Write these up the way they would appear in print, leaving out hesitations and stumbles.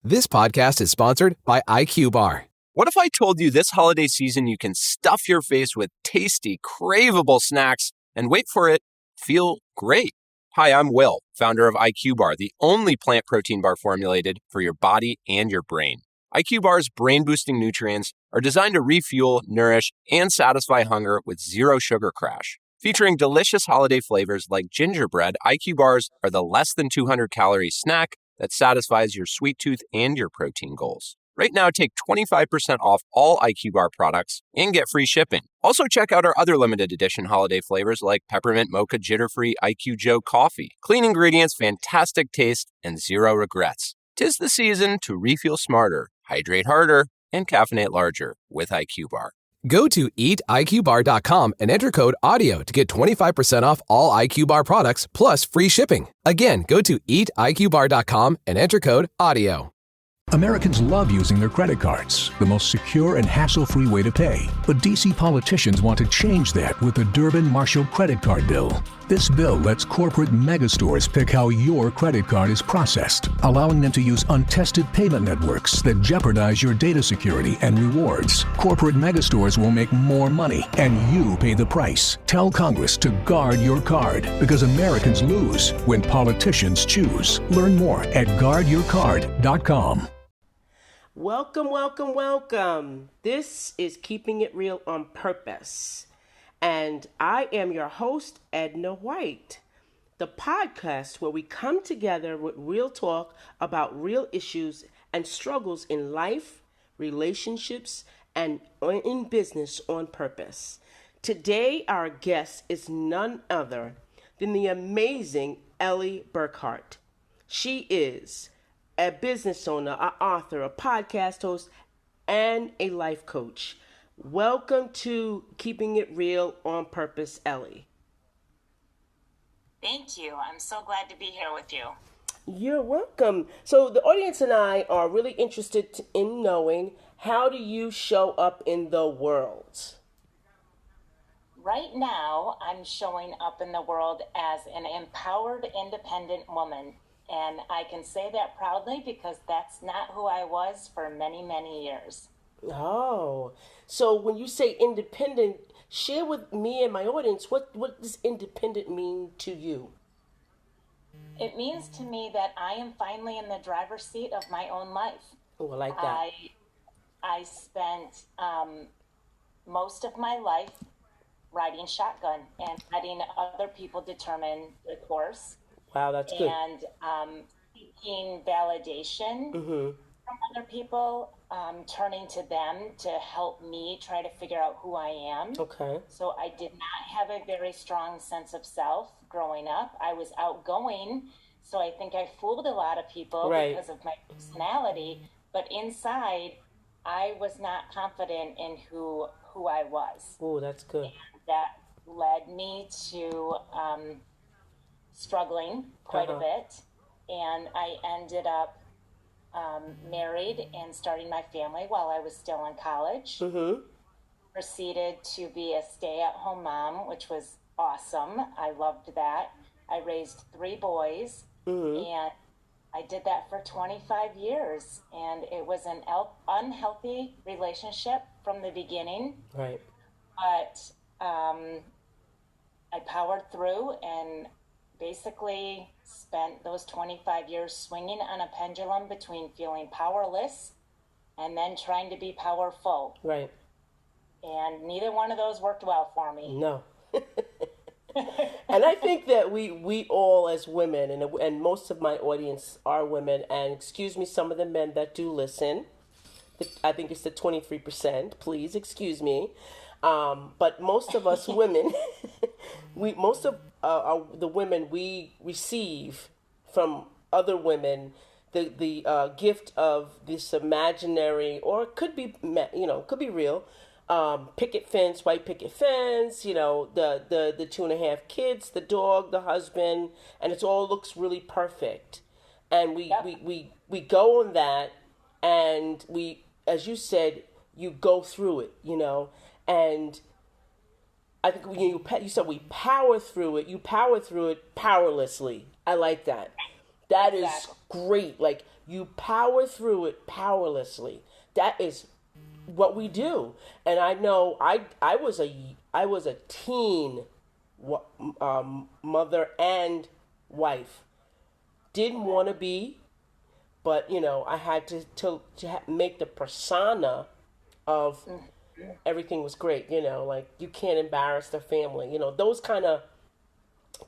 This podcast is sponsored by IQ Bar. What if I told you this holiday season you can stuff your face with tasty, craveable snacks and wait for it, feel great? Hi, I'm Will, founder of IQ Bar, the only plant protein bar formulated for your body and your brain. IQ Bar's brain-boosting nutrients are designed to refuel, nourish, and satisfy hunger with zero sugar crash. Featuring delicious holiday flavors like gingerbread, IQ Bars are the less than 200-calorie snack that satisfies your sweet tooth and your protein goals. Right now, take 25% off all IQ Bar products and get free shipping. Also, check out our other limited edition holiday flavors like Peppermint Mocha Jitter-Free IQ Joe Coffee. Clean ingredients, fantastic taste, and zero regrets. 'Tis the season to refuel smarter, hydrate harder, and caffeinate larger with IQ Bar. Go to eatiqbar.com and enter code AUDIO to get 25% off all IQ Bar products plus free shipping. Again, go to eatiqbar.com and enter code AUDIO. Americans love using their credit cards, the most secure and hassle-free way to pay. But D.C. politicians want to change that with the Durbin-Marshall credit card bill. This bill lets corporate megastores pick how your credit card is processed, allowing them to use untested payment networks that jeopardize your data security and rewards. Corporate megastores will make more money, and you pay the price. Tell Congress to guard your card, because Americans lose when politicians choose. Learn more at guardyourcard.com. Welcome. This is Keeping It Real on Purpose. And I am your host, Edna White, the podcast where we come together with real talk about real issues and struggles in life, relationships, and in business on purpose. Today, our guest is none other than the amazing Elle Burkhart. She is a business owner, an author, a podcast host, and a life coach. Welcome to Keeping It Real on Purpose, Elle. Thank you. I'm so glad to be here with you. You're welcome. So the audience and I are really interested in knowing, how do you show up in the world? Right now, I'm showing up in the world as an empowered, independent woman. And I can say that proudly because that's not who I was for many, many years. Oh, so when you say independent, share with me and my audience, what does independent mean to you? It means to me that I am finally in the driver's seat of my own life. Oh, I like that. I spent most of my life riding shotgun and letting other people determine the course. Wow, that's good. And seeking validation from other people, turning to them to help me try to figure out who I am. Okay. So I did not have a very strong sense of self growing up. I was outgoing, so I think I fooled a lot of people because of my personality. But inside, I was not confident in who I was. Oh, that's good. And that led me to struggling quite a bit, and I ended up married and starting my family while I was still in college. Proceeded to be a stay-at-home mom, which was awesome. I loved that. I raised 3 boys, and I did that for 25 years, and it was an unhealthy relationship from the beginning. Right. But I powered through and basically spent those 25 years swinging on a pendulum between feeling powerless and then trying to be powerful. Right. And neither one of those worked well for me. No. And I think that we all as women, and most of my audience are women, and excuse me, some of the men that do listen, I think it's the 23%, please excuse me. But most of us women, most of the women, we receive from other women the gift of this imaginary, or it could be, could be real, picket fence, white picket fence, the 2.5 kids, the dog, the husband, and it all looks really perfect. And we go on that, and we, as you said, you go through it, and I think you said we power through it. You power through it powerlessly. I like that. That is great. Like, You power through it powerlessly. That is what we do. And I know I was a teen mother and wife. Didn't want to be, but I had to make the persona of everything was great. Like you can't embarrass the family. Those kind of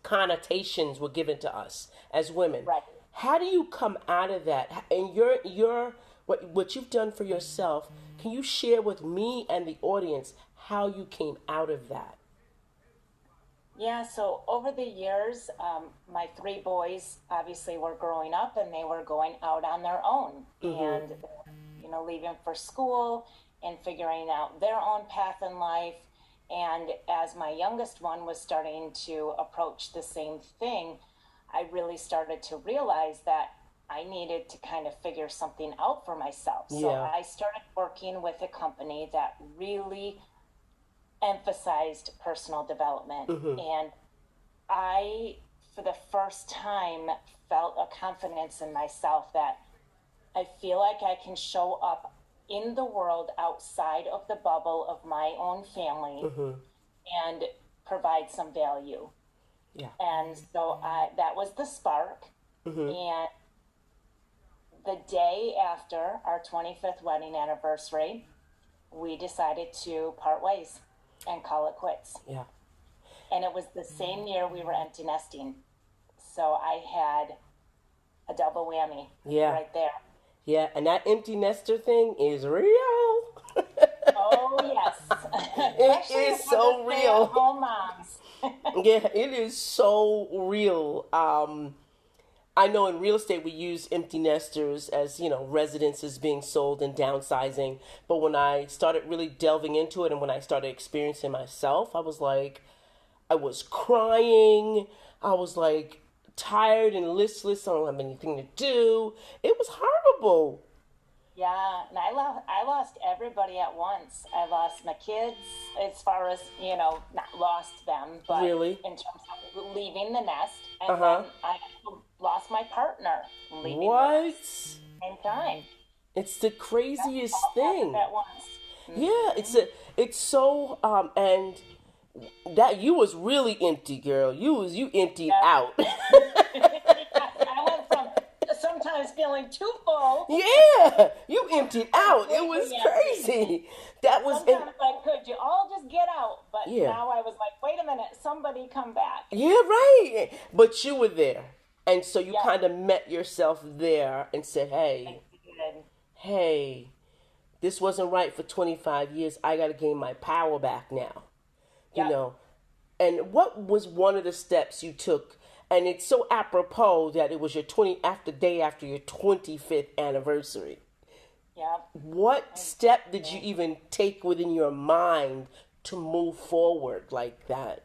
connotations were given to us as women. Right. How do you come out of that? And your what you've done for yourself, can you share with me and the audience how you came out of that? Yeah, so over the years, my three boys obviously were growing up and they were going out on their own and, leaving for school and figuring out their own path in life. And as my youngest one was starting to approach the same thing, I really started to realize that I needed to kind of figure something out for myself. So I started working with a company that really emphasized personal development. And I, for the first time, felt a confidence in myself that I feel like I can show up in the world outside of the bubble of my own family and provide some value. Yeah. And so that was the spark. And the day after our 25th wedding anniversary, we decided to part ways and call it quits. Yeah. And it was the same year we were empty nesting. So I had a double whammy right there. Yeah, and that empty nester thing is real. Oh, yes. It is so real. Home moms. Yeah, it is so real. I know in real estate we use empty nesters as, residences being sold and downsizing. But when I started really delving into it and when I started experiencing myself, I was crying. I was like tired and listless. I don't have anything to do. It was horrible. Yeah, and I lost everybody at once. I lost my kids as far as, not lost them, but really? In terms of leaving the nest. And then I lost my partner leaving the nest at the same time. It's the craziest thing. At once. Yeah, it's so and that you was really empty, girl. You emptied out. I went from sometimes feeling too full. Yeah, you emptied out. It was crazy. That was. Sometimes could you all just get out? But now I was like, wait a minute, somebody come back. Yeah, right. But you were there, and so you kind of met yourself there and said, hey, this wasn't right for 25 years. I got to gain my power back now. You know, and what was one of the steps you took? And it's so apropos that it was your day after your 25th anniversary. Yeah. What step did you even take within your mind to move forward like that?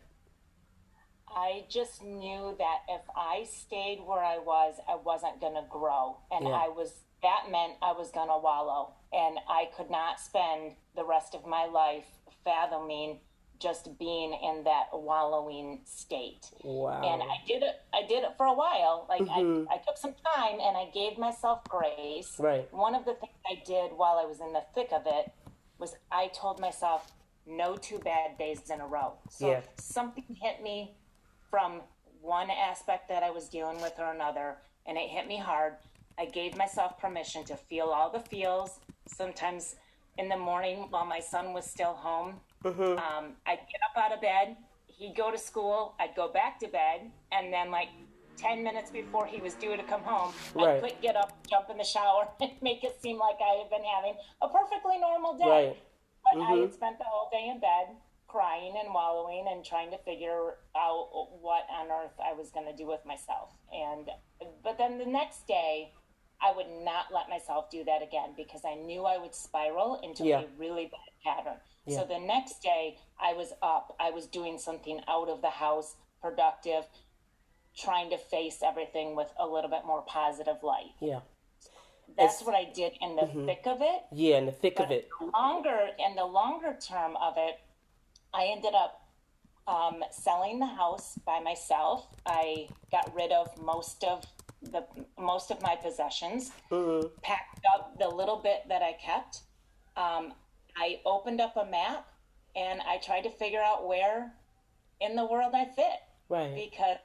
I just knew that if I stayed where I wasn't going to grow. And that meant I was going to wallow. And I could not spend the rest of my life fathoming just being in that wallowing state. Wow. And I did it for a while. Like I took some time and I gave myself grace. Right. One of the things I did while I was in the thick of it was I told myself no 2 bad days in a row. So if something hit me from one aspect that I was dealing with or another, and it hit me hard, I gave myself permission to feel all the feels. Sometimes in the morning while my son was still home, I'd get up out of bed, he'd go to school, I'd go back to bed, and then 10 minutes before he was due to come home, I'd quick get up, jump in the shower, and make it seem like I had been having a perfectly normal day. But I had spent the whole day in bed crying and wallowing and trying to figure out what on earth I was going to do with myself. But then the next day, I would not let myself do that again because I knew I would spiral into a really bad pattern. So the next day I was up, I was doing something out of the house, productive, trying to face everything with a little bit more positive light. Yeah. That's what I did in the thick of it. Yeah, in the thick of it. In the longer term of it, I ended up selling the house by myself. I got rid of most of the most of my possessions, packed up the little bit that I kept. I opened up a map and I tried to figure out where in the world I fit. Right. Because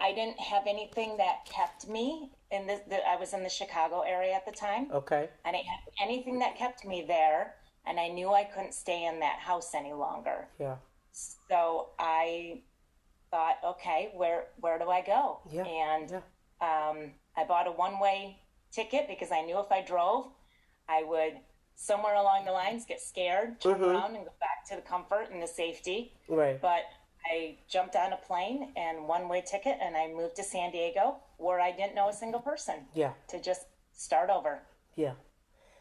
I didn't have anything that kept me in I was in the Chicago area at the time. Okay. I didn't have anything that kept me there, and I knew I couldn't stay in that house any longer. Yeah. So I thought, okay, where do I go? Yeah. And I bought a one-way ticket because I knew if I drove, I would somewhere along the lines get scared, turn around, and go back to the comfort and the safety. Right. But I jumped on a plane and one-way ticket, and I moved to San Diego, where I didn't know a single person. Yeah. To just start over. Yeah.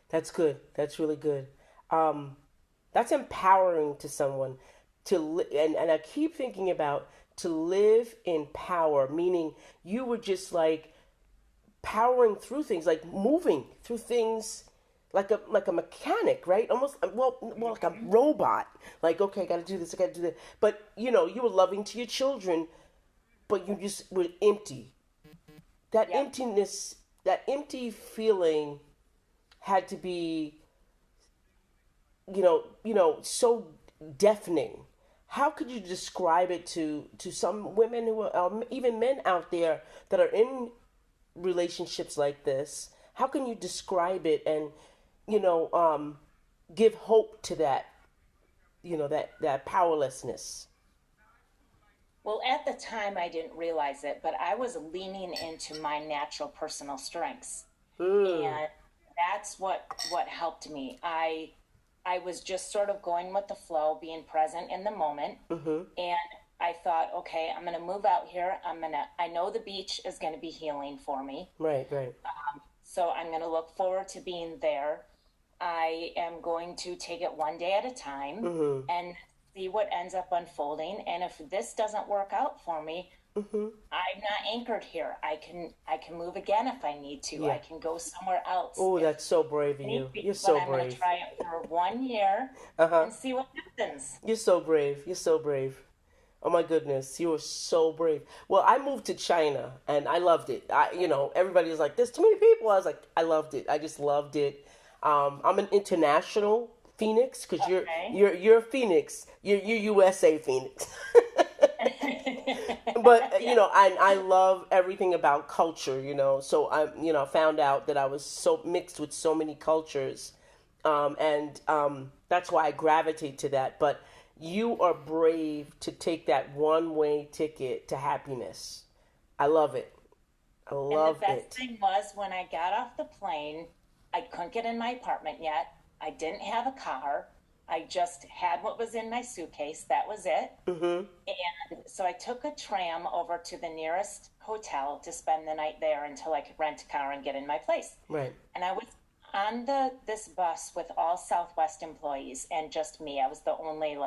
That's good. That's really good. That's empowering to someone to and I keep thinking about to live in power, meaning you were just like powering through things, like moving through things like a mechanic, right? Almost well like a robot. Like, okay, I got to do this, I got to do that. But you were loving to your children, but you just were empty. That emptiness, that empty feeling had to be so deafening. How could you describe it to some women who are even men out there that are in relationships like this? How can you describe it and give hope to that that powerlessness? Well, at the time I didn't realize it, but I was leaning into my natural personal strengths. And that's what helped me. I was just sort of going with the flow, being present in the moment. And I thought, okay, I'm going to move out here. I know the beach is going to be healing for me. Right. So I'm going to look forward to being there. I am going to take it one day at a time and see what ends up unfolding. And if this doesn't work out for me, I'm not anchored here. I can move again if I need to. I can go somewhere else. Oh, that's so brave of you. You're so brave. I'm going to try it for 1 year and see what happens. You're so brave. You're so brave. Oh my goodness, you were so brave. Well, I moved to China and I loved it. Everybody was like, "There's too many people." I was like, I loved it. I just loved it. I'm an international Phoenix because you're a Phoenix. You're USA Phoenix. But I love everything about culture. So I found out that I was so mixed with so many cultures, and that's why I gravitate to that. But you are brave to take that one-way ticket to happiness. I love it. I love it. And the best thing was when I got off the plane, I couldn't get in my apartment yet. I didn't have a car. I just had what was in my suitcase. That was it. And so I took a tram over to the nearest hotel to spend the night there until I could rent a car and get in my place. Right. And I was on this bus with all Southwest employees and just me. I was the only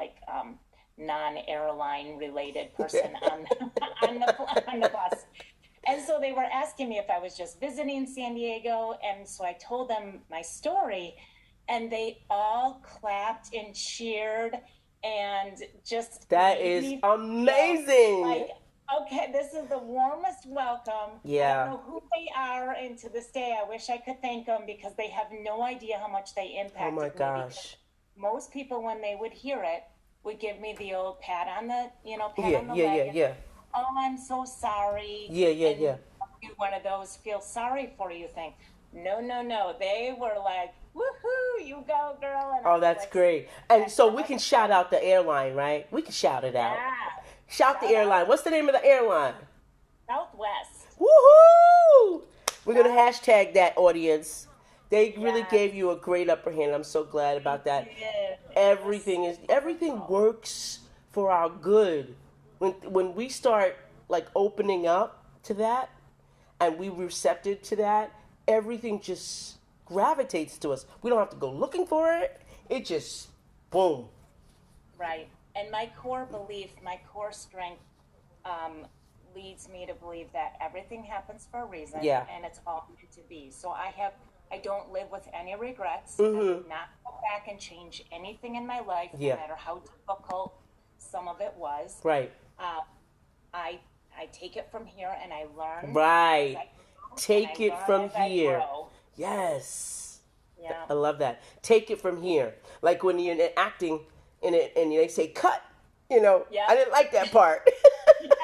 non-airline related person on the bus. And so they were asking me if I was just visiting San Diego. And so I told them my story and they all clapped and cheered and just... That is amazing. Like, okay, this is the warmest welcome. Yeah. I don't know who they are, and to this day, I wish I could thank them because they have no idea how much they impacted me. Oh my gosh. Most people, when they would hear it, would give me the old pat on the, on the leg. Yeah. Oh, I'm so sorry. Yeah. One of those feel sorry for you thing. No. They were like, woohoo, you go, girl. And that's great. And so we can shout out the airline, right? We can shout it out. Yeah. Shout the airline. What's the name of the airline? Southwest. Woohoo! We're going to hashtag that, audience. They really gave you a great upper hand. I'm so glad about that. Everything works for our good. When we start opening up to that and we receptive to that, everything just gravitates to us. We don't have to go looking for it. It just boom. Right. And my core belief, my core strength leads me to believe that everything happens for a reason and it's all meant to be. So I don't live with any regrets. I would not go back and change anything in my life, no matter how difficult some of it was. Right. I I take it from here and I learn. Right. Take I it learn from as I here. grow. Yes. Yeah. I love that. Take it from here. Like when you're acting in it and they say cut, you know, Yeah. I didn't like that part. Exactly.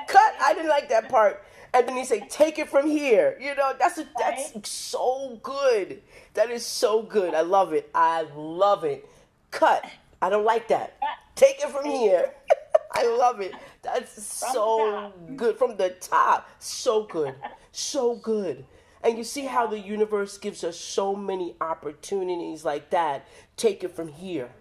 Cut, I didn't like that part. And then you say, take it from here. You know, that's Right? so good. That is so good. I love it. I love it. Cut. I don't like that. Take it from here. I love it. That's From so the top. good. From the top. So good. So good. And you see how the universe gives us so many opportunities like that. Take it from here.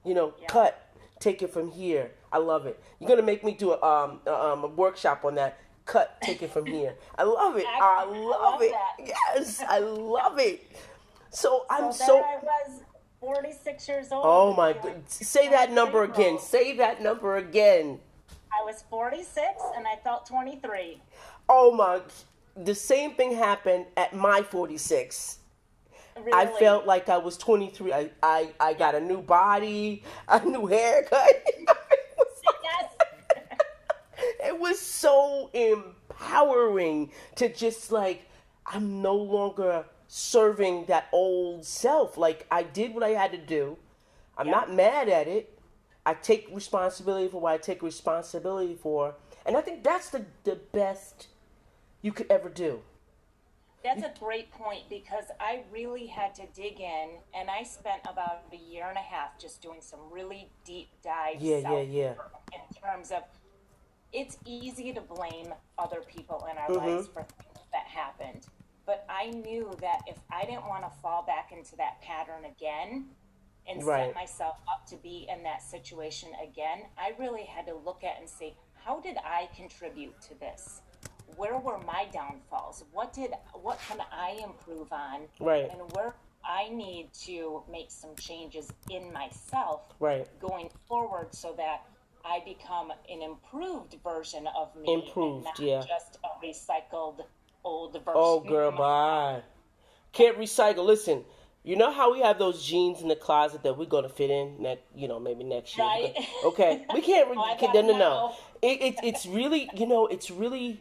You know, cut. Take it from here. I love it. You're gonna make me do a workshop on that. Cut. Take it from here. I love it. I love it. that. Yes, I love it. So I'm So so. there I was, 46 years old. Oh my God! Say that number again. Say that number again. I was 46 and I felt 23. Oh my! The same thing happened at my 46. Really? I felt like I was 23. I got a new body, a new haircut. Yes. It was so empowering to just like, I'm no longer serving that old self. Like, I did what I had to do. I'm not mad at it. I take responsibility for what I take responsibility for. And I think that's the best you could ever do. That's a great point because I really had to dig in and I spent about a year and a half just doing some really deep dive self-work in terms of it's easy to blame other people in our lives for things that happened. But I knew that if I didn't want to fall back into that pattern again and set myself up to be in that situation again, I really had to look at and say, how did I contribute to this? Where were my downfalls? What can I improve on? Right. And where I need to make some changes in myself going forward so that I become an improved version of me. Improved, and not just a recycled old version. Oh, girl, bye. Can't recycle. Listen, you know how we have those jeans in the closet that we're going to fit in, maybe next year. Right. Okay, we can't. No. It's really, it's really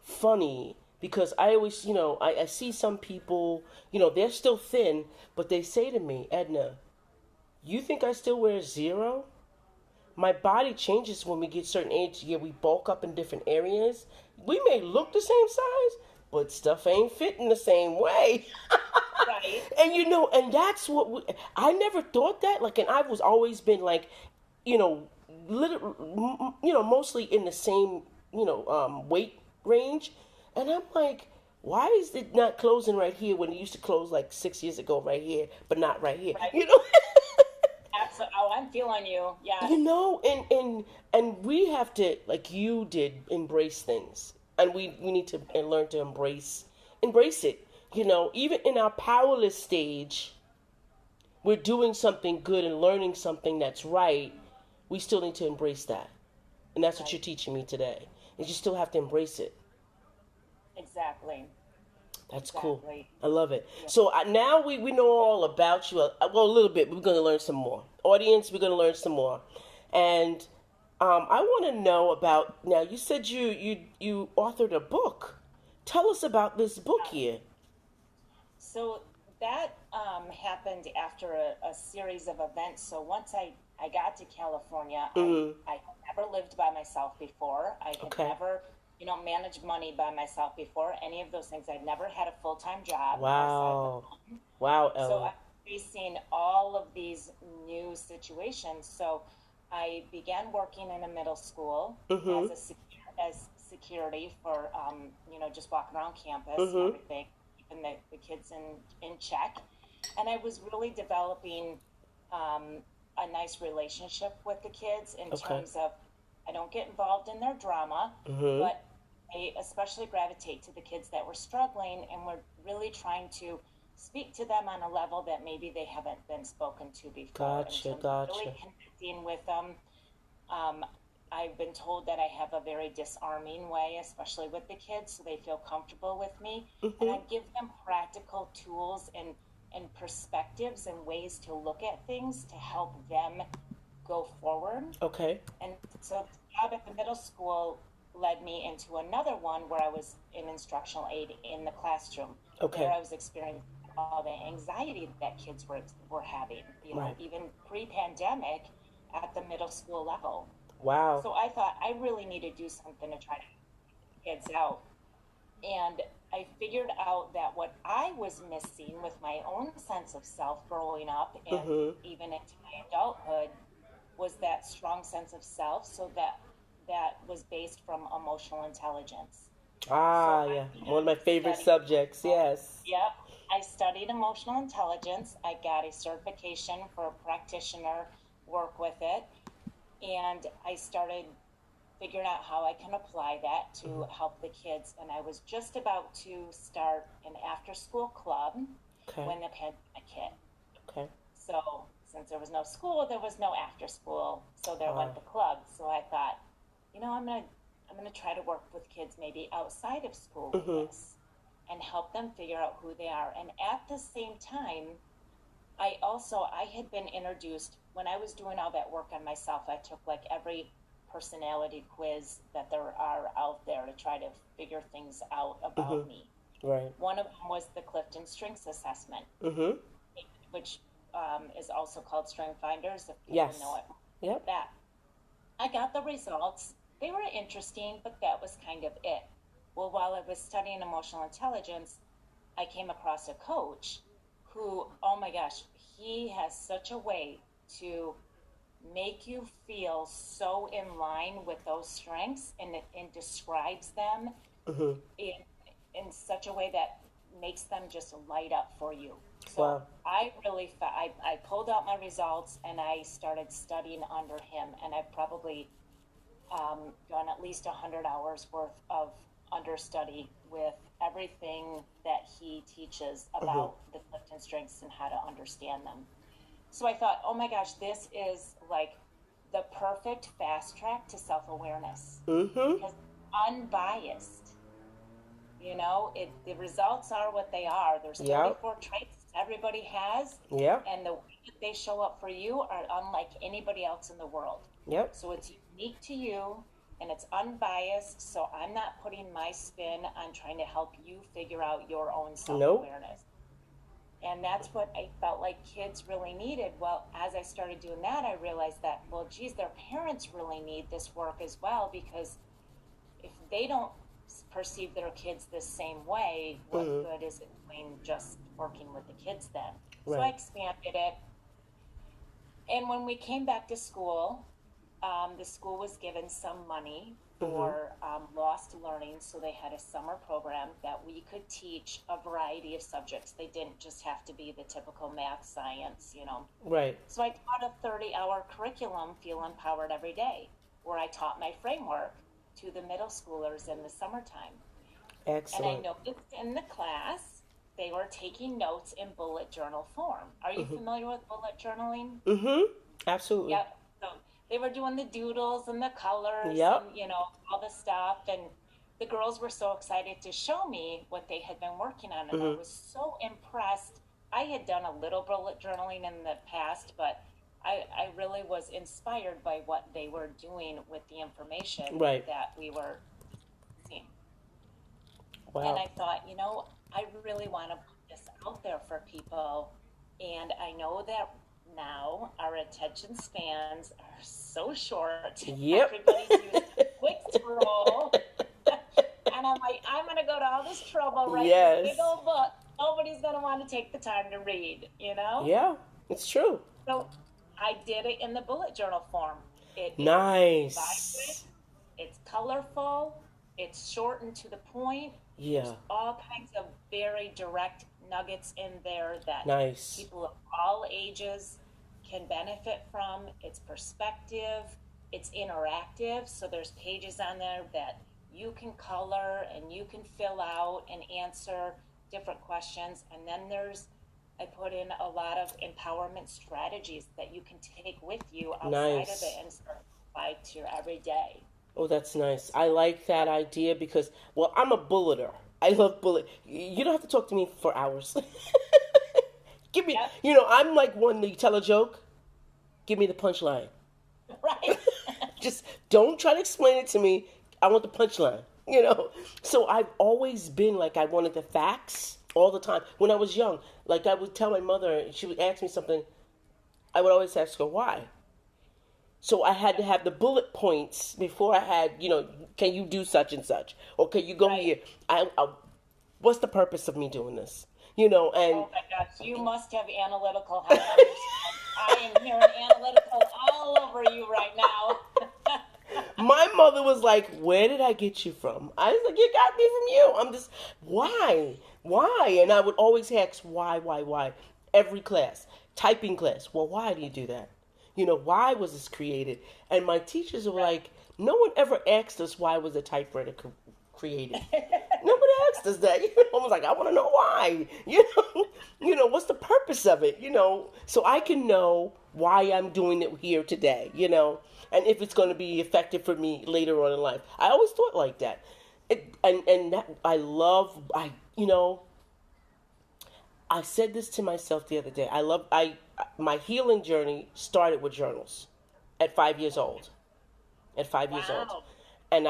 funny because I always, I see some people, they're still thin, but they say to me, Edna, you think I still wear zero? My body changes when we get certain age. Yeah, we bulk up in different areas. We may look the same size, but stuff ain't fitting the same way. Right. And and that's what I never thought that. Like, and I've always been like, mostly in the same, weight range. And I'm like, why is it not closing right here when it used to close like 6 years ago right here, but not right here? Right. Absolutely. Oh, I'm feeling you. Yeah. And we have to, like you did, embrace things. And we need to learn to embrace it. Even in our powerless stage, we're doing something good and learning something that's right. We still need to embrace that. And that's what you're teaching me today. Is you still have to embrace it. Exactly. That's cool. I love it. Yeah. So now we know all about you. Well, a little bit. We're going to learn some more. Audience, we're going to learn some more. And I want to know about, now you said you authored a book. Tell us about this book here. So that happened after a series of events. So once I got to California, I never lived by myself before. I had never managed money by myself before, any of those things. I'd never had a full-time job. Wow. Wow, Ella. So I'm facing all of these new situations. So I began working in a middle school as security for, just walking around campus and everything, keeping the kids in check. And I was really developing a nice relationship with the kids in terms of I don't get involved in their drama, but I especially gravitate to the kids that were struggling and were really trying to speak to them on a level that maybe they haven't been spoken to before. Gotcha. Really connecting with them. I've been told that I have a very disarming way, especially with the kids, so they feel comfortable with me. And I give them practical tools and perspectives and ways to look at things to help them go forward. Okay. And so the job at the middle school led me into another one where I was an instructional aide in the classroom. Okay. There I was experiencing all the anxiety that kids were having, Right. even pre-pandemic at the middle school level. Wow. So I thought I really need to do something to try to get kids out. And I figured out that what I was missing with my own sense of self growing up and even into my adulthood was that strong sense of self. So that was based from emotional intelligence. Ah, So yeah. One of my favorite subjects, yes. Yep. I studied emotional intelligence. I got a certification for a practitioner, work with it. And I started figuring out how I can apply that to help the kids. And I was just about to start an after-school club when the pandemic hit. Okay. So since there was no school, there was no after-school. So there went the club. So I thought, I'm gonna try to work with kids maybe outside of school with this and help them figure out who they are. And at the same time, I had been introduced when I was doing all that work on myself. I took like every personality quiz that there are out there to try to figure things out about me. Right. One of them was the Clifton Strengths Assessment, which is also called Strength Finders, if people know it. Yep. That. I got the results. They were interesting, but that was kind of it. Well, while I was studying emotional intelligence, I came across a coach who, oh my gosh, he has such a way to make you feel so in line with those strengths and describes them in such a way that makes them just light up for you. So I really, I pulled out my results and I started studying under him, and I've probably done at least 100 hours worth of understudy with everything that he teaches about the Clifton Strengths and how to understand them. So I thought, oh my gosh, this is like the perfect fast track to self-awareness. Because unbiased, the results are what they are. There's 34 traits everybody has, and the way that they show up for you are unlike anybody else in the world. So it's unique to you, and it's unbiased, so I'm not putting my spin on trying to help you figure out your own self-awareness. And that's what I felt like kids really needed. Well, as I started doing that, I realized that, well, geez, their parents really need this work as well, because if they don't perceive their kids the same way, what good is it doing just working with the kids then? So I expanded it. And when we came back to school, the school was given some money for lost learning, so they had a summer program that we could teach a variety of subjects. They didn't just have to be the typical math, science, Right. So I taught a 30-hour curriculum, Feel Empowered Every Day, where I taught my framework to the middle schoolers in the summertime. Excellent. And I noticed in the class, they were taking notes in bullet journal form. Are you familiar with bullet journaling? Absolutely. Yep. So they were doing the doodles and the colors and, all the stuff. And the girls were so excited to show me what they had been working on. And I was so impressed. I had done a little bullet journaling in the past, but I really was inspired by what they were doing with the information that we were seeing. Wow. And I thought, I really want to put this out there for people. And I know that now our attention spans are so short. Yep. Everybody's using a quick scroll. And I'm like, I'm going to go to all this trouble writing this big old book. Nobody's going to want to take the time to read, Yeah, it's true. So I did it in the bullet journal form. Nice. It's vibrant, it's colorful, it's short and to the point. Yeah. There's all kinds of very direct nuggets in there that people of all ages can benefit from. It's perspective, it's interactive, so there's pages on there that you can color and you can fill out and answer different questions. And then I put in a lot of empowerment strategies that you can take with you outside of it and start to apply to your everyday. Oh, that's nice. I like that idea because, well, I'm a bulleter. I love bullet. You don't have to talk to me for hours. Give me, I'm like one, you tell a joke, give me the punchline. Right. Just don't try to explain it to me. I want the punchline, So I've always been like, I wanted the facts all the time. When I was young, like I would tell my mother, she would ask me something, I would always ask her why. So I had to have the bullet points before I had, can you do such and such? Or can you go here? What's the purpose of me doing this? And oh my gosh, you must have analytical help. I am hearing analytical all over you right now. My mother was like, where did I get you from? I was like, you got me from you. I'm just, why? And I would always ask, why? Every class, typing class. Well, why do you do that? Why was this created? And my teachers were like, no one ever asked us why was a typewriter created. Nobody asked us that. I was like, I want to know why. What's the purpose of it? So I can know why I'm doing it here today. And if it's going to be effective for me later on in life. I always thought like that. And that I said this to myself the other day. My healing journey started with journals at 5 years old. Wow. And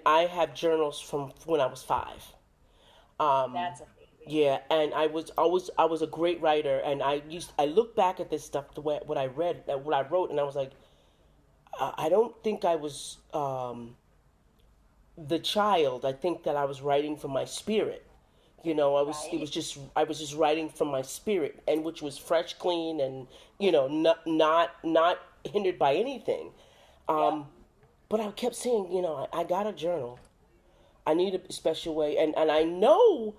I have journals from when I was 5. That's amazing. Yeah, and I was a great writer, and I look back at this stuff, what I wrote, and I was like, I don't think I was the child. I think that I was writing from my spirit. I was just writing from my spirit, and which was fresh, clean, and not hindered by anything. But I kept saying, I got a journal. I need a special way, and I know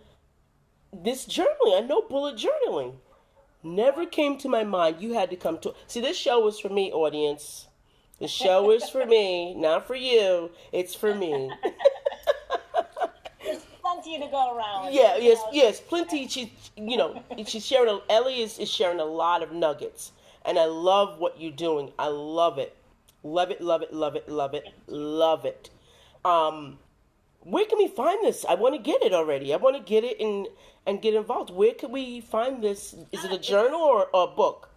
this journaling. I know bullet journaling. Never came to my mind. You had to come to. See, this show is for me, audience. The show is for me, not for you. It's for me. There's plenty to go around. Yeah, yes, plenty. She's sharing. Ellie is sharing a lot of nuggets, and I love what you're doing. I love it, love it, love it, love it, love it, love it. Where can we find this? I want to get it already. I want to get it and get involved. Where can we find this? Is it a journal or a book?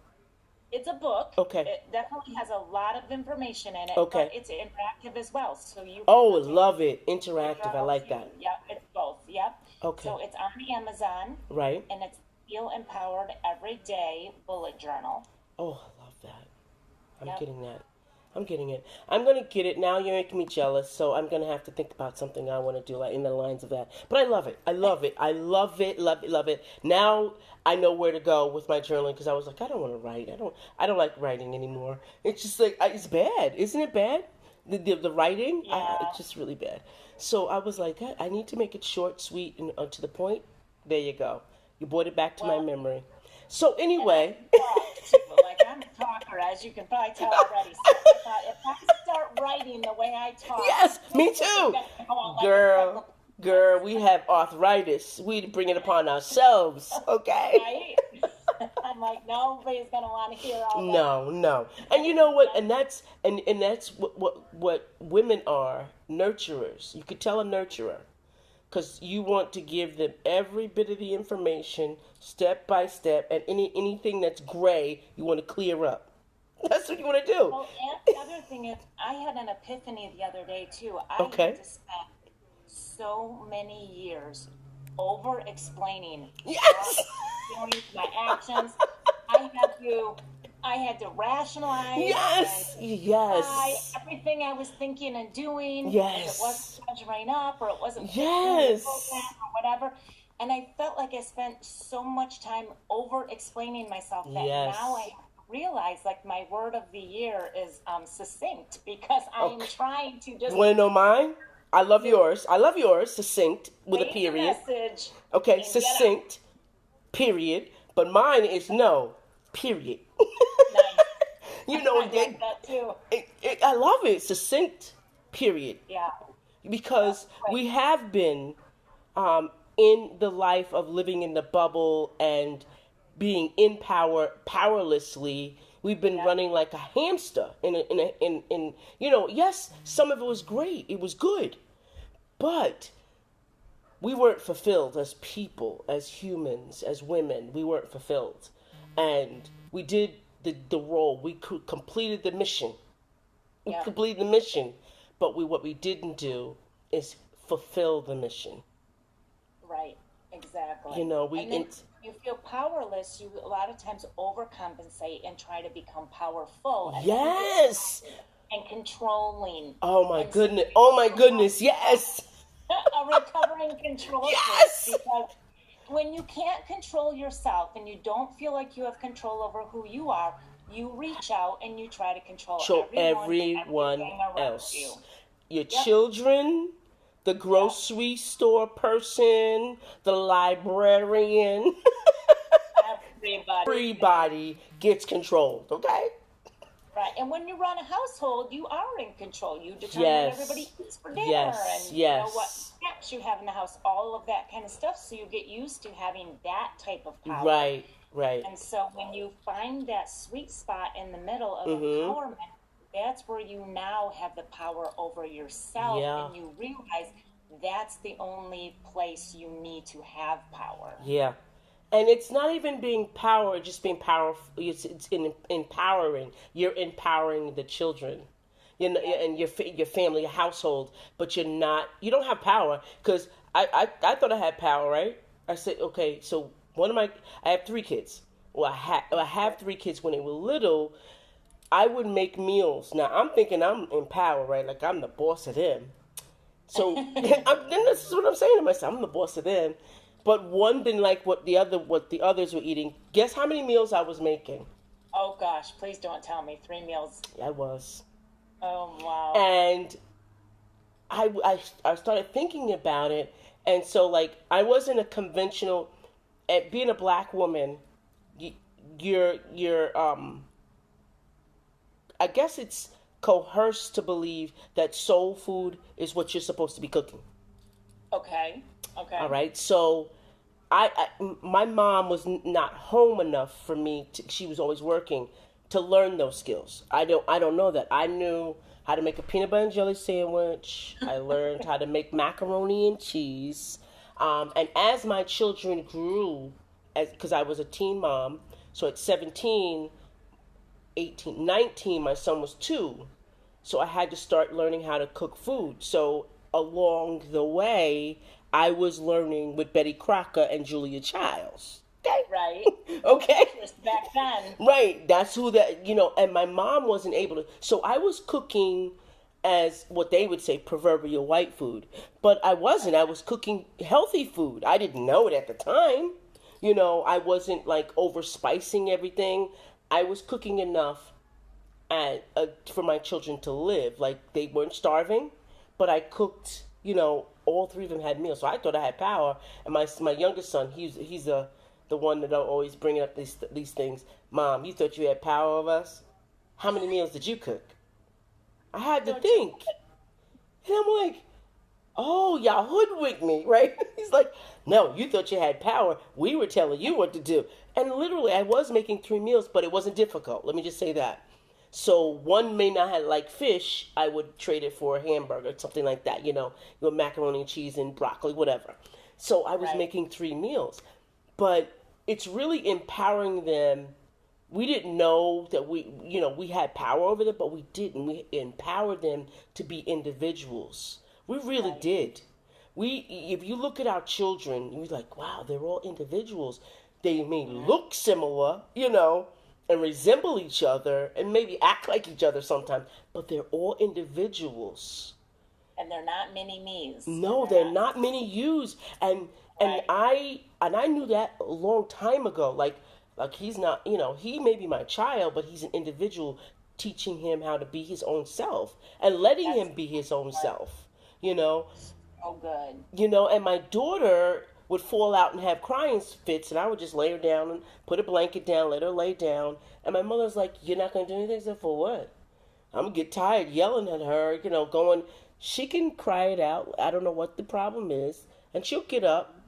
It's a book. Okay. It definitely has a lot of information in it. Okay. But it's interactive as well. So you. Love it. Interactive. I like that. Yep, it's both. Yep. Okay. So it's on Amazon. Right. And it's Feel Empowered Everyday Bullet Journal. Oh, I love that. I'm getting that. I'm getting it. I'm going to get it. Now you're making me jealous, so I'm going to have to think about something I want to do in the lines of that. But I love it. I love it. I love it. Love it. Love it. Now I know where to go with my journaling because I was like, I don't want to write. I don't like writing anymore. It's just like, it's bad. Isn't it bad? The writing? Yeah. It's just really bad. So I was like, I need to make it short, sweet, and to the point. There you go. You brought it back to my memory. So anyway. Like I'm a talker, as you can probably tell already. So I thought if I start writing the way I talk. Yes, me too. Girl, we have arthritis. We bring it upon ourselves, okay? Right? I'm like, nobody's gonna want to hear all that. No. And you know what? And that's what women are, nurturers. You could tell a nurturer. Because you want to give them every bit of the information, step by step, and anything that's gray, you want to clear up. That's what you want to do. Well, and the other thing is, I had an epiphany the other day, too. I had to spend so many years over-explaining my actions. I had to rationalize. Yes. Everything I was thinking and doing. Yes. It wasn't measuring up, or it wasn't yes. or whatever. And I felt like I spent so much time over-explaining myself that now I realize, like, my word of the year is succinct, because I'm trying to just. You want to know mine? I love yours. Succinct with a period. Message okay, succinct, period. But mine is no, period. Nice. I like that too. I love it. Succinct, period. Yeah. Because we have been in the life of living in the bubble and being in power powerlessly. We've been running like a hamster in yes, some of it was great. It was good. But we weren't fulfilled as people, as humans, as women. We weren't fulfilled. And we did the role. We completed the mission. We completed the mission. but what we didn't do is fulfill the mission. Right. Exactly. You know, and then you feel powerless. You a lot of times overcompensate and try to become powerful. And yes. And controlling. Oh my goodness. Oh my goodness. Yes. A recovering control. Yes. Because when you can't control yourself and you don't feel like you have control over who you are, you reach out and you try to control everyone else. You. Your children, the grocery store person, the librarian. Everybody gets controlled, okay? Right, and when you run a household, you are in control. You determine what everybody eats for dinner and you know what snacks you have in the house, all of that kind of stuff. So you get used to having that type of power. Right. And so when you find that sweet spot in the middle of empowerment, that's where you now have the power over yourself, and you realize that's the only place you need to have power. Yeah. And it's not even being power, just being powerful. It's empowering. You're empowering the children, you know, and your family, your household. But you don't have power, because I thought I had power, right? I said, okay, so I have 3 kids. Well, I have 3 kids. When they were little, I would make meals. Now I'm thinking I'm in power, right? Like I'm the boss of them. So then this is what I'm saying to myself. I'm the boss of them. But one didn't like what the others were eating. Guess how many meals I was making? Oh gosh, please don't tell me 3 meals. I was. Oh wow. And I started thinking about it, and so like I wasn't a conventional. At being a black woman, you're I guess it's coerced to believe that soul food is what you're supposed to be cooking. Okay. All right. So my mom was not home enough for me she was always working to learn those skills. I don't know that. I knew how to make a peanut butter and jelly sandwich. I learned how to make macaroni and cheese. And as my children grew, because I was a teen mom, so at 17, 18, 19, my son was 2. So I had to start learning how to cook food. So along the way, I was learning with Betty Crocker and Julia Childs. Okay. Right. Okay. Just back then. Right. That's who and my mom wasn't able to. So I was cooking as what they would say proverbial white food. But I wasn't. I was cooking healthy food. I didn't know it at the time. I wasn't like overspicing everything. I was cooking enough for my children to live. Like they weren't starving, but I cooked, all 3 of them had meals. So I thought I had power. And my youngest son, he's the one that always bringing up these things. Mom, you thought you had power over us? How many meals did you cook? I had to think. And I'm like, oh, y'all hoodwinked me, right? He's like, no, you thought you had power. We were telling you what to do. And literally, I was making 3 meals, but it wasn't difficult. Let me just say that. So one may not have like fish. I would trade it for a hamburger, something like that. Your macaroni and cheese and broccoli, whatever. So I was making 3 meals. But it's really empowering them. We didn't know that we had power over them, but we didn't. We empowered them to be individuals. We really did. If you look at our children, you're like, wow, they're all individuals. They may look similar, and resemble each other, and maybe act like each other sometimes, but they're all individuals. And they're not mini me's. No, they're not mini yous. And I knew that a long time ago. Like he's not, he may be my child, but he's an individual, teaching him how to be his own self and letting him be his own self. Oh, good. And my daughter would fall out and have crying fits, and I would just lay her down and put a blanket down, let her lay down. And my mother's like, you're not going to do anything? I said, for what? I'm going to get tired yelling at her, going, she can cry it out. I don't know what the problem is. And she'll get up.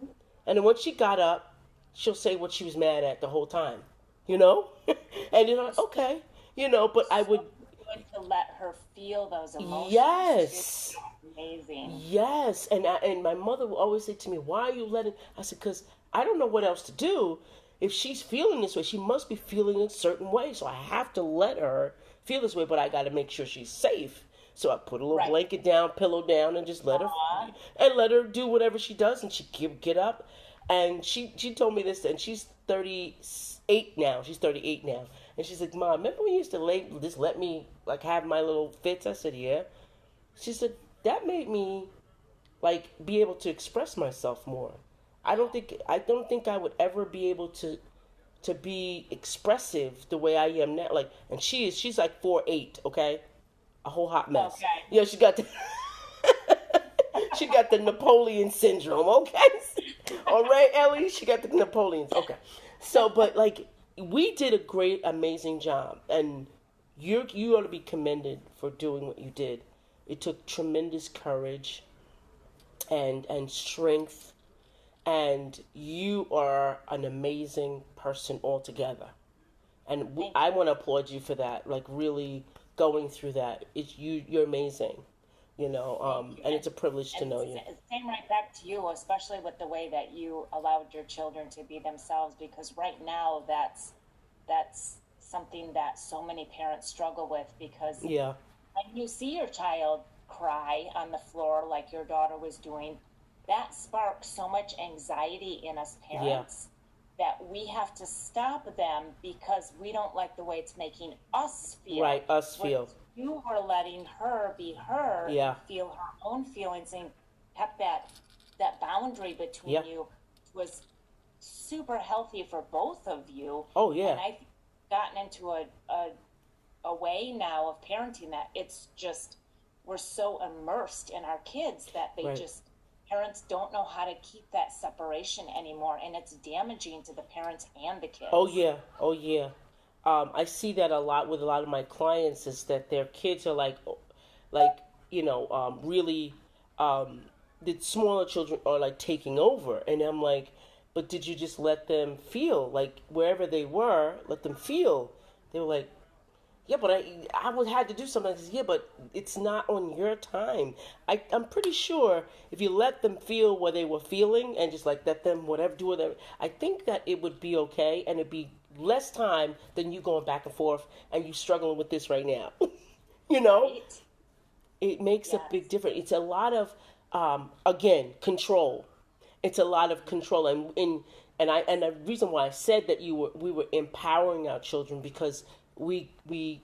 And then once she got up, she'll say what she was mad at the whole time, And okay, but I would. Good to let her feel those emotions. Yes. Amazing. Yes, and my mother would always say to me, why are you letting... I said, because I don't know what else to do. If she's feeling this way, she must be feeling a certain way, so I have to let her feel this way, but I got to make sure she's safe. So I put a little Right. blanket down, pillow down, and just Aw. let her do whatever she does, and she get up, and she told me this, and she's 38 now. She's 38 now, and she's like, Mom, remember when you used to just let me like have my little fits? I said, yeah. She said that made me like be able to express myself more. I don't think I would ever be able to be expressive the way I am now. Like, and she's like 4'8", okay, a whole hot mess. Okay. Yeah, she got the she got the Napoleon syndrome. Okay, all right, Ellie, she got the Napoleons. Okay, so but like we did a great, amazing job, and you ought to be commended for doing what you did. It took tremendous courage and strength, and you are an amazing person altogether. And I want to applaud you for that. Like really going through that, you're amazing. And it's a privilege to know you. Same right back to you, especially with the way that you allowed your children to be themselves. Because right now, that's something that so many parents struggle with. Because Yeah, when you see your child cry on the floor like your daughter was doing, that sparks so much anxiety in us parents that we have to stop them because we don't like the way it's making us feel. right. Us feel. Whereas you were letting her be her, Yeah. feel her own feelings, and kept that boundary between Yeah. you was super healthy for both of you. Oh yeah. And I've gotten into a way now of parenting that it's just we're so immersed in our kids that they Right. just parents don't know how to keep that separation anymore, and it's damaging to the parents and the kids. Oh yeah. Oh yeah. I see that a lot with a lot of my clients is that their kids are like really, the smaller children are like taking over, and I'm like, but did you just let them feel like wherever they were, let them feel? They were like, yeah, but I would had to do something. I said, yeah, but it's not on your time. I'm pretty sure if you let them feel what they were feeling and just like let them do whatever, I think that it would be okay, and it'd be less time than you going back and forth and you struggling with this right now. Right? It makes a Yes. big difference. It's a lot of again, control. It's a lot of control, and the reason why I said that we were empowering our children because we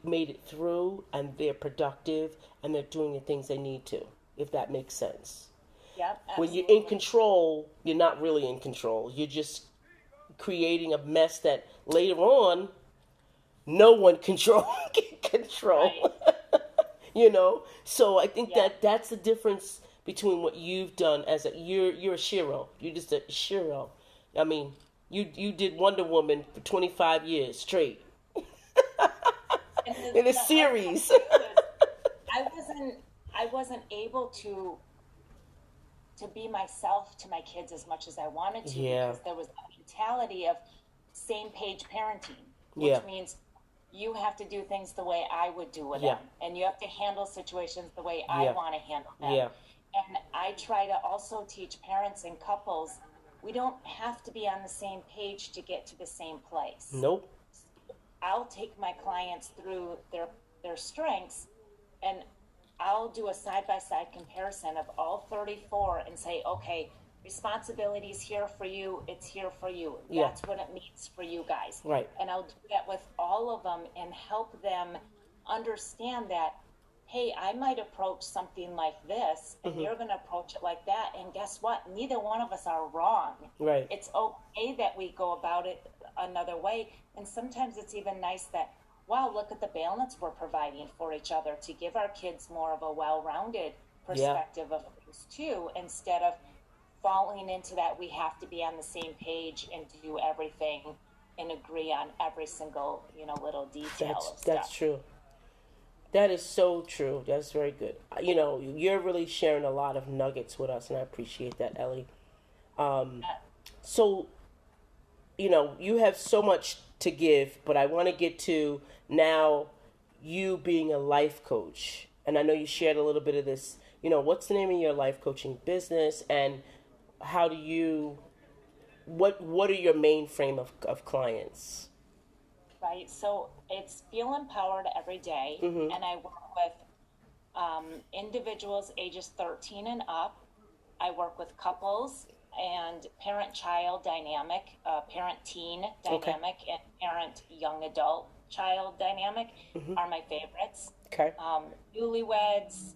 made it through, and they're productive, and they're doing the things they need to. If that makes sense. Yep, When you're in absolutely. control, you're not really in control. You're just creating a mess that later on, no one can control. So I think Yeah. that's the difference between what you've done as you're a shiro. You're just a shiro. I mean, you did Wonder Woman for 25 years straight And in a the hard series. part too is I wasn't able to be myself to my kids as much as I wanted to Yeah. because there was that mentality of same page parenting, which Yeah. means you have to do things the way I would do with Yeah. them, and you have to handle situations the way I Yeah. want to handle them. Yeah. And I try to also teach parents and couples we don't have to be on the same page to get to the same place. Nope. I'll take my clients through their strengths, and I'll do a side-by-side comparison of all 34 and say, okay, responsibility is here for you, it's here for you. Yeah. That's what it means for you guys. Right. And I'll do that with all of them and help them understand that, hey, I might approach something like this, and you're going to approach it like that, and guess what? Neither one of us are wrong. Right. It's okay that we go about it another way, and sometimes it's even nice that, wow, look at the balance we're providing for each other to give our kids more of a well-rounded perspective of things too, instead of falling into that we have to be on the same page and do everything and agree on every single little detail of That's stuff. true. That is so true. That's very good. You're really sharing a lot of nuggets with us, and I appreciate that, Ellie. So, you have so much to give, but I want to get to now you being a life coach. And I know you shared a little bit of this. What's the name of your life coaching business, and how do you, what are your main frame of clients? Right, so it's feel empowered every day, and I work with individuals ages 13 and up. I work with couples and parent-child dynamic, parent-teen dynamic, and parent-young adult child dynamic are my favorites. Okay. Newlyweds,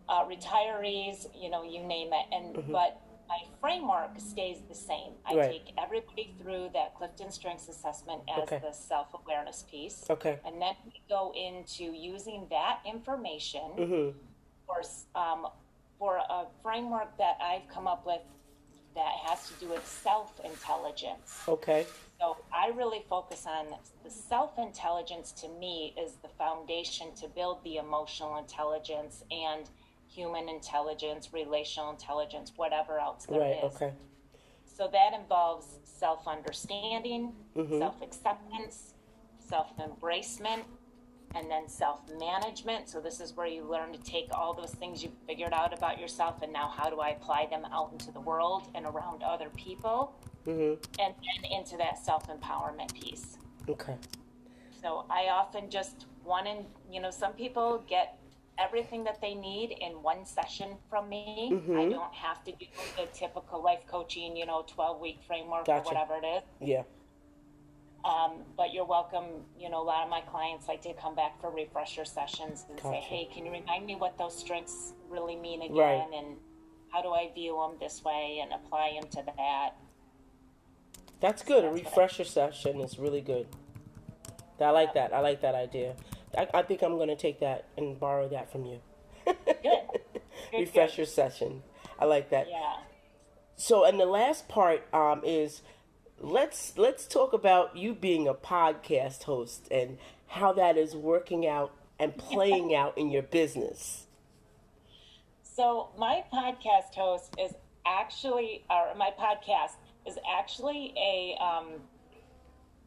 retirees, you name it. And but my framework stays the same. I take everybody through that Clifton Strengths Assessment as the self-awareness piece. Okay. And then we go into using that information for a framework that I've come up with that has to do with self-intelligence. Okay. So I really focus on the self-intelligence. To me, is the foundation to build the emotional intelligence and human intelligence, relational intelligence, whatever else there is. Okay. So that involves self-understanding, self-acceptance, self-embracement, and then self-management. So this is where you learn to take all those things you've figured out about yourself and now how do I apply them out into the world and around other people, and then into that self-empowerment piece. Okay. So I often just some people get everything that they need in one session from me. I don't have to do the typical life coaching, 12-week framework or whatever it is. Yeah. But you're welcome. A lot of my clients like to come back for refresher sessions and say, hey, can you remind me what those strengths really mean again? And how do I view them this way and apply them to that? That's good. A refresher session is really good. I like that. I like that idea. I think I'm going to take that and borrow that from you. Good. Refresher session. I like that. Yeah. So, and the last part is let's talk about you being a podcast host and how that is working out and playing out in your business. So my podcast host is actually,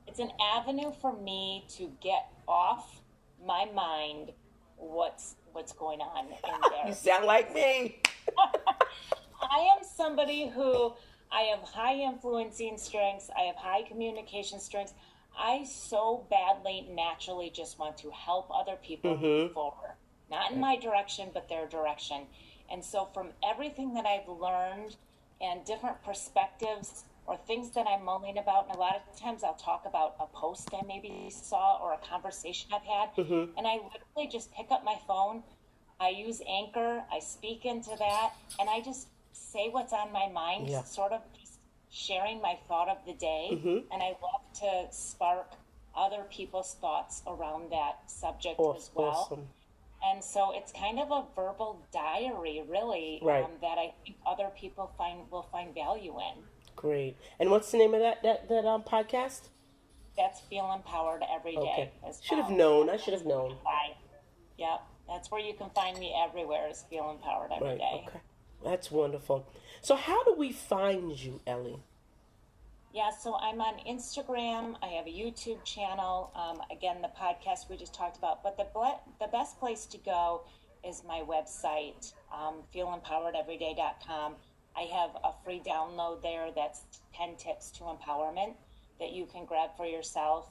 it's an avenue for me to get off my mind what's going on in there. You sound like me. I am somebody who, I have high influencing strengths. I have high communication strengths. I so badly naturally just want to help other people move forward. Not in my direction, but their direction. And so from everything that I've learned and different perspectives or things that I'm mulling about, and a lot of times I'll talk about a post I maybe saw or a conversation I've had, and I literally just pick up my phone, I use Anchor, I speak into that, and I just say what's on my mind, sort of just sharing my thought of the day, and I love to spark other people's thoughts around that subject as well. Awesome. And so it's kind of a verbal diary, really, that I think other people will find value in. Great. And what's the name of that podcast? That's Feel Empowered Every Day. Okay. Should have known. I should have known. Yep. That's where you can find me everywhere, is Feel Empowered Every Day. Okay. That's wonderful. So how do we find you, Ellie? Yeah, so I'm on Instagram. I have a YouTube channel. Again, the podcast we just talked about. But the best place to go is my website, feelempoweredeveryday.com. I have a free download there that's 10 tips to empowerment that you can grab for yourself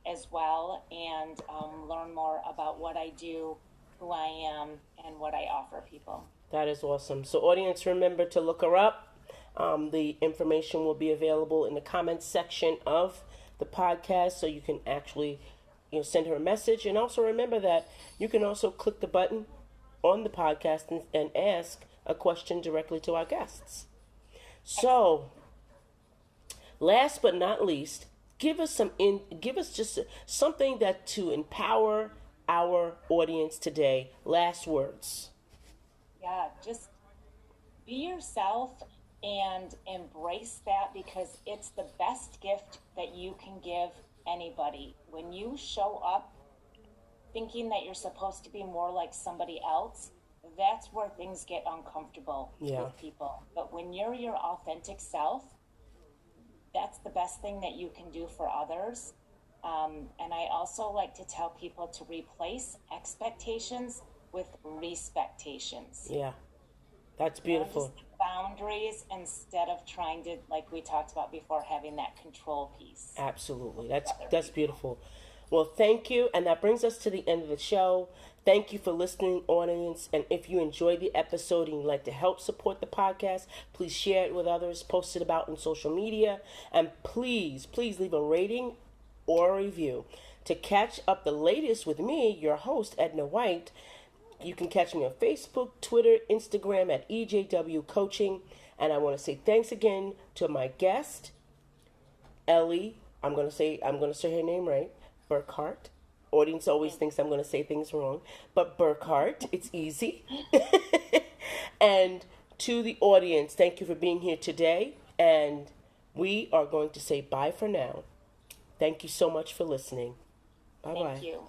as well, and learn more about what I do, who I am, and what I offer people. That is awesome. So audience, remember to look her up. The information will be available in the comments section of the podcast, so you can actually send her a message. And also remember that you can also click the button on the podcast and ask a question directly to our guests. So, last but not least, give us just something that to empower our audience today. Last words. Yeah, just be yourself and embrace that, because it's the best gift that you can give anybody. When you show up thinking that you're supposed to be more like somebody else, that's where things get uncomfortable with people. But when you're your authentic self, that's the best thing that you can do for others. And I also like to tell people to replace expectations with respectations. Yeah, that's beautiful. Just boundaries instead of trying to, like we talked about before, having that control piece. Absolutely. That's beautiful. Well, thank you. And that brings us to the end of the show. Thank you for listening, audience. And if you enjoyed the episode and you'd like to help support the podcast, please share it with others, post it about on social media, and please leave a rating or a review. To catch up the latest with me, your host, Edna White, you can catch me on Facebook, Twitter, Instagram at EJW Coaching. And I want to say thanks again to my guest, Ellie. I'm going to say her name right, Burkhart. Audience always thinks I'm going to say things wrong, but Burkhart, it's easy. And to the audience, thank you for being here today. And we are going to say bye for now. Thank you so much for listening. Bye-bye. Thank you.